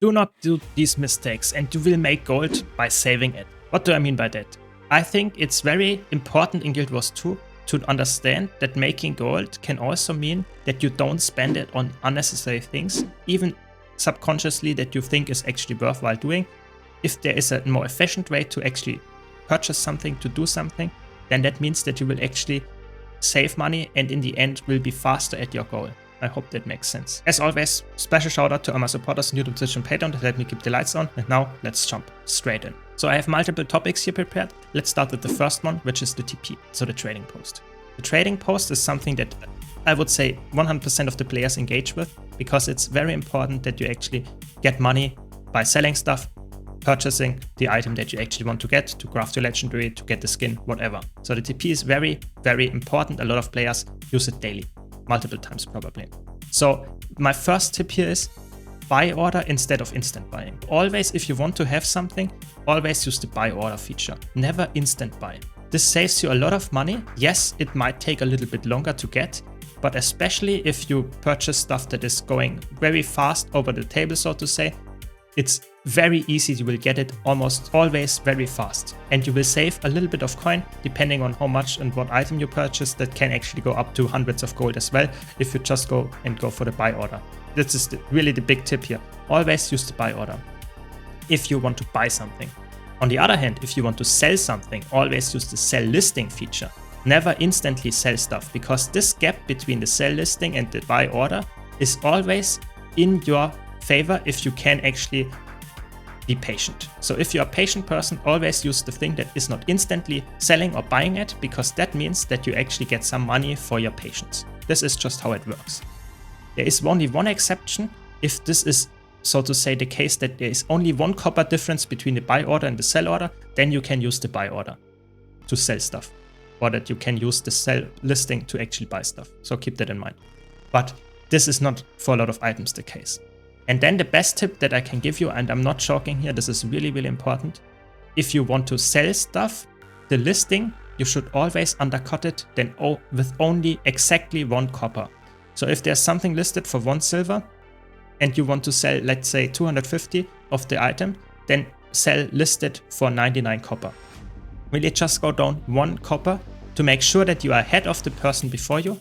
Do not do these mistakes and you will make gold by saving it. What do I mean by that? I think it's very important in Guild Wars 2 to understand that making gold can also mean that you don't spend it on unnecessary things, even subconsciously that you think is actually worthwhile doing. If there is a more efficient way to actually purchase something, to do something, then that means that you will actually save money and in the end will be faster at your goal. I hope that makes sense. As always, special shout out to all my supporters on YouTube, Twitch and Patreon that help me keep the lights on. And now let's jump straight in. So I have multiple topics here prepared. Let's start with the first one, which is the TP, so the trading post. The trading post is something that I would say 100% of the players engage with, because it's very important that you actually get money by selling stuff, purchasing the item that you actually want to get, to craft your legendary, to get the skin, whatever. So the TP is very, very important. A lot of players use it daily, multiple times probably. So my first tip here is buy order instead of instant buying. Always, if you want to have something, always use the buy order feature, never instant buy. This saves you a lot of money. Yes, it might take a little bit longer to get, but especially if you purchase stuff that is going very fast over the table, so to say, it's very easy. You will get it almost always very fast, and you will save a little bit of coin depending on how much and what item you purchase. That can actually go up to hundreds of gold as well if you just go for the buy order. This is really the big tip here. Always use the buy order if you want to buy something. On the other hand, if you want to sell something, always use the sell listing feature. Never instantly sell stuff, because this gap between the sell listing and the buy order is always in your favor if you can actually be patient. So if you're a patient person, always use the thing that is not instantly selling or buying it, because that means that you actually get some money for your patience. This is just how it works. There is only one exception. If this is, so to say, the case that there is only 1 copper difference between the buy order and the sell order, then you can use the buy order to sell stuff, or that you can use the sell listing to actually buy stuff. So keep that in mind. But this is not for a lot of items the case. And then the best tip that I can give you, and I'm not joking here, this is really, really important. If you want to sell stuff, the listing, you should always undercut it then with only exactly 1 copper. So if there's something listed for 1 silver and you want to sell, let's say 250 of the item, then sell listed for 99 copper. Really just go down 1 copper to make sure that you are ahead of the person before you,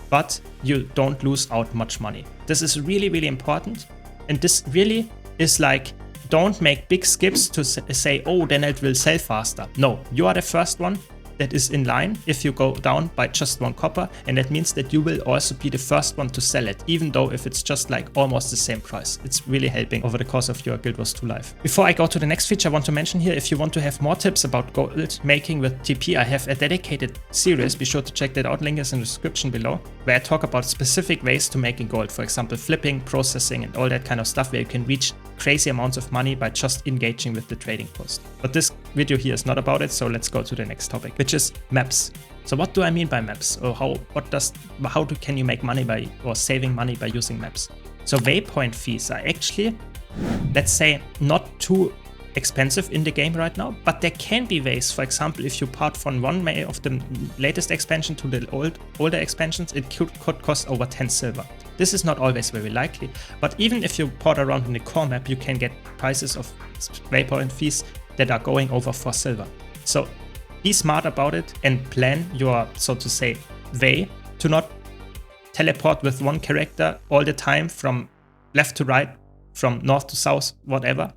but you don't lose out much money. This is really, really important. And this really is like, don't make big skips to say, oh, then it will sell faster. No, you are the first one that is in line if you go down by just 1 copper. And that means that you will also be the first one to sell it, even though if it's just like almost the same price. It's really helping over the course of your Guild Wars 2 life. Before I go to the next feature, I want to mention here, if you want to have more tips about gold making with TP, I have a dedicated series. Be sure to check that out. Link is in the description below, where I talk about specific ways to making gold. For example, flipping, processing, and all that kind of stuff, where you can reach crazy amounts of money by just engaging with the trading post. But this video here is not about it, so let's go to the next topic, which is maps. So what do I mean by maps? Or how can you make money by, or saving money by using maps? So waypoint fees are actually, let's say, not too expensive in the game right now, but there can be ways. For example, if you part from one way of the latest expansion to the older expansions, it could cost over 10 silver. This is not always very likely, but even if you port around in the core map, you can get prices of waypoint fees that are going over 4 silver. So be smart about it and plan your, so to say, way to not teleport with 1 character all the time from left to right, from north to south, whatever.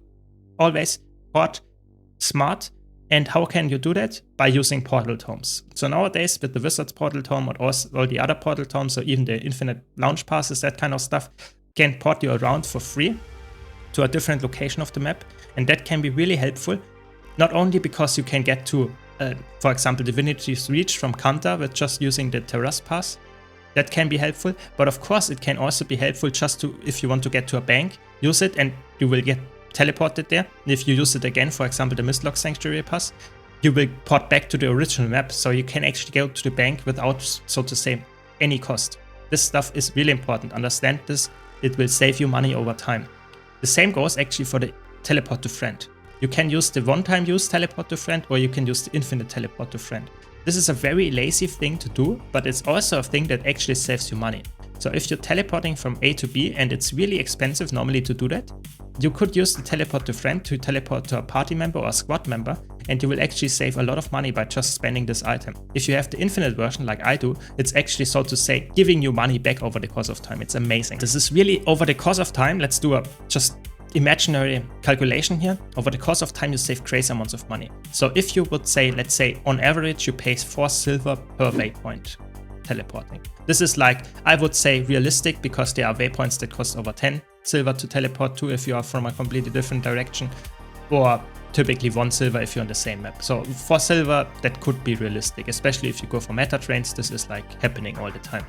Always port smart. And how can you do that? By using portal tomes. So nowadays with the Wizard's portal tome, or all the other portal tomes, or even the infinite launch passes, that kind of stuff, can port you around for free to a different location of the map. And that can be really helpful, not only because you can get to, for example, Divinity's Reach from Kanta with just using the Terrace Pass. That can be helpful, but of course it can also be helpful just to, if you want to get to a bank, use it and you will get teleported there. And if you use it again, for example, the Mistlock Sanctuary Pass, you will port back to the original map, so you can actually go to the bank without, so to say, any cost. This stuff is really important. Understand this. It will save you money over time. The same goes actually for the teleport to friend. You can use the one-time use teleport to friend, or you can use the infinite teleport to friend. This is a very lazy thing to do, but it's also a thing that actually saves you money. So if you're teleporting from A to B and it's really expensive normally to do that, you could use the teleport to friend to teleport to a party member or a squad member, and you will actually save a lot of money by just spending this item. If you have the infinite version like I do, it's actually, so to say, giving you money back over the course of time. It's amazing. This is really over the course of time. Let's do a just imaginary calculation here. Over the course of time, you save crazy amounts of money. So if you would say, let's say on average, you pay 4 silver per waypoint teleporting. This is like, I would say realistic, because there are waypoints that cost over 10 silver to teleport to if you are from a completely different direction, or typically 1 silver if you're on the same map. So 4 silver, that could be realistic, especially if you go for meta trains. This is like happening all the time.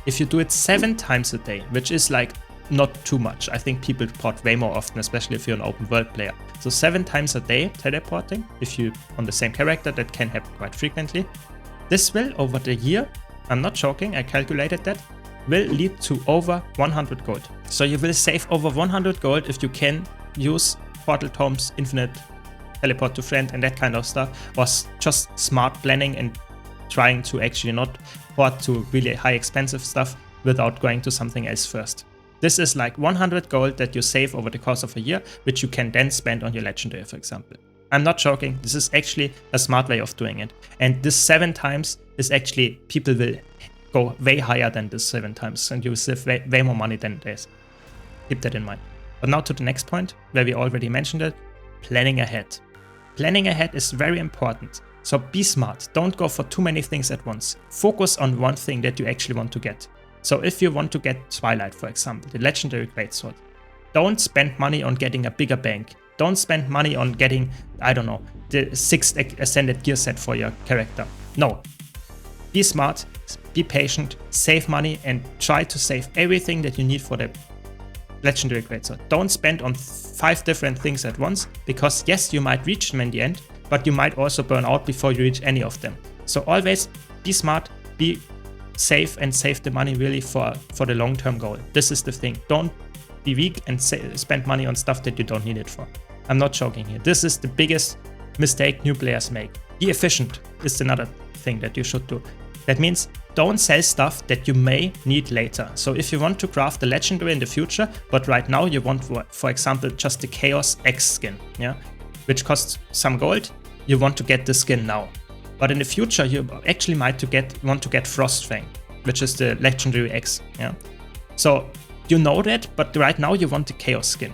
If you do it 7 times a day, which is like not too much. I think people port way more often, especially if you're an open world player. So 7 times a day teleporting, if you on the same character, that can happen quite frequently. This will, over the year, I'm not joking, I calculated that, will lead to over 100 gold. So you will save over 100 gold if you can use portal tomes, infinite teleport to friend and that kind of stuff, or just smart planning and trying to actually not port to really high expensive stuff without going to something else first. This is like 100 gold that you save over the course of a year, which you can then spend on your legendary, for example. I'm not joking, this is actually a smart way of doing it. And this 7 times is actually, people will go way higher than this 7 times, and you will save way more money than this. Keep that in mind. But now to the next point, where we already mentioned it, planning ahead. Planning ahead is very important. So be smart, don't go for too many things at once. Focus on one thing that you actually want to get. So if you want to get Twilight, for example, the legendary greatsword, don't spend money on getting a bigger bank. Don't spend money on getting, I don't know, the 6th ascended gear set for your character. No. Be smart, be patient, save money, and try to save everything that you need for the legendary greatsword. Don't spend on 5 different things at once, because yes, you might reach them in the end, but you might also burn out before you reach any of them. So always be smart, be safe, and save the money really for the long-term goal. This is the thing. Don't be weak and spend money on stuff that you don't need it for. I'm not joking here. This is the biggest mistake new players make. Be efficient is another thing that you should do. That means don't sell stuff that you may need later. So if you want to craft the legendary in the future, but right now you want, for example, just the Chaos X skin, yeah, which costs some gold, you want to get the skin now. But in the future, you actually might want to get Frostfang, which is the legendary X, yeah. So you know that, but right now you want the Chaos skin.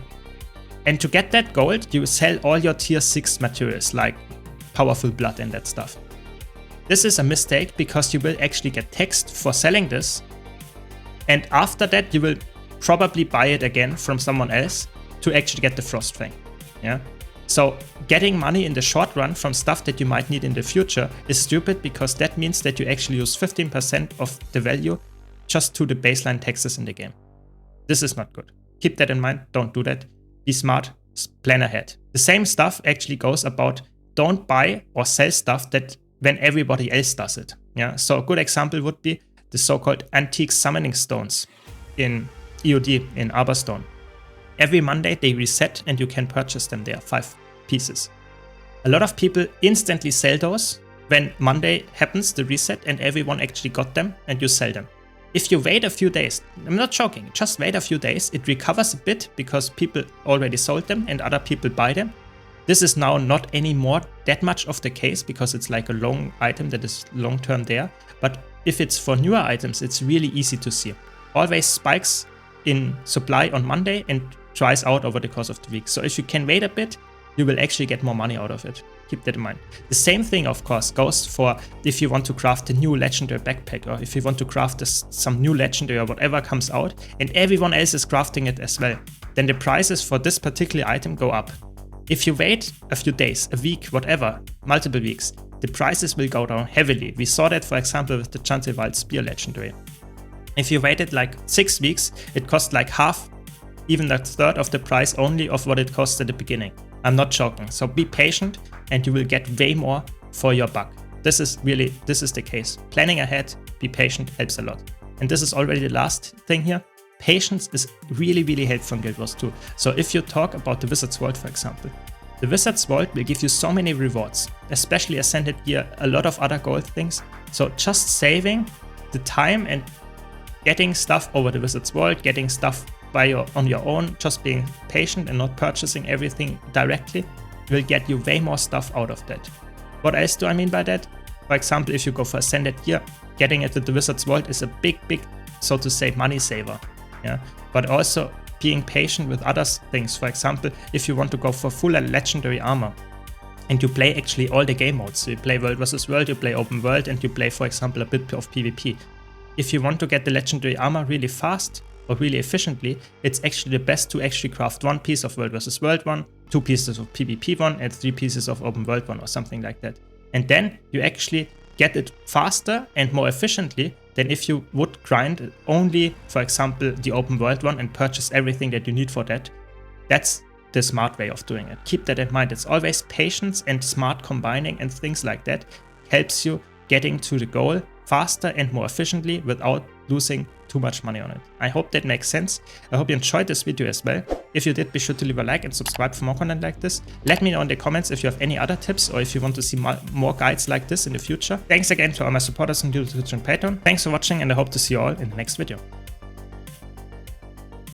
And to get that gold, you sell all your tier 6 materials, like powerful blood and that stuff. This is a mistake, because you will actually get taxed for selling this. And after that, you will probably buy it again from someone else to actually get the Frostfang, yeah. So getting money in the short run from stuff that you might need in the future is stupid, because that means that you actually use 15% of the value just to the baseline taxes in the game. This is not good. Keep that in mind. Don't do that. Be smart. Plan ahead. The same stuff actually goes about, don't buy or sell stuff that when everybody else does it. Yeah. So a good example would be the so-called antique summoning stones in EOD, in Arborstone. Every Monday they reset and you can purchase them there, 5 pieces. A lot of people instantly sell those when Monday happens, the reset, and everyone actually got them, and you sell them. If you wait a few days, I'm not joking, just wait a few days, it recovers a bit because people already sold them and other people buy them. This is now not anymore that much of the case, because it's like a long item that is long term there. But if it's for newer items, it's really easy to see. Always spikes in supply on Monday and dries out over the course of the week. So if you can wait a bit, you will actually get more money out of it. Keep that in mind. The same thing, of course, goes for if you want to craft a new legendary backpack, or if you want to craft some new legendary or whatever comes out, and everyone else is crafting it as well, then the prices for this particular item go up. If you wait a few days, a week, whatever, multiple weeks, the prices will go down heavily. We saw that, for example, with the Chantilly Spear legendary. If you waited like 6 weeks, it cost like half, even a third of the price only of what it cost at the beginning. I'm not joking. So be patient and you will get way more for your buck. This is the case. Planning ahead, be patient helps a lot. And this is already the last thing here. Patience is really, really helpful in Guild Wars 2. So if you talk about the Wizard's Vault, for example, the Wizard's Vault will give you so many rewards, especially Ascended Gear, a lot of other gold things. So just saving the time and getting stuff over the Wizard's World, getting stuff on your own, just being patient and not purchasing everything directly will get you way more stuff out of that. What else do I mean by that? For example, if you go for Ascended Gear, getting it with the Wizard's World is a big, so to say, money saver. Yeah, but also being patient with other things. For example, if you want to go for full legendary armor and you play actually all the game modes, so you play World vs. World, you play Open World, and you play, for example, a bit of PvP. If you want to get the legendary armor really fast or really efficiently, it's actually the best to actually craft 1 piece of World vs. World 1, 2 pieces of PvP 1, and 3 pieces of Open World 1 or something like that. And then you actually get it faster and more efficiently than if you would grind only, for example, the Open World one and purchase everything that you need for that. That's the smart way of doing it. Keep that in mind. It's always patience and smart combining and things like that helps you getting to the goal faster and more efficiently without losing too much money on it. I hope that makes sense. I hope you enjoyed this video as well. If you did, be sure to leave a like and subscribe for more content like this. Let me know in the comments if you have any other tips or if you want to see more guides like this in the future. Thanks again to all my supporters on YouTube, Twitch and Patreon. Thanks for watching, and I hope to see you all in the next video.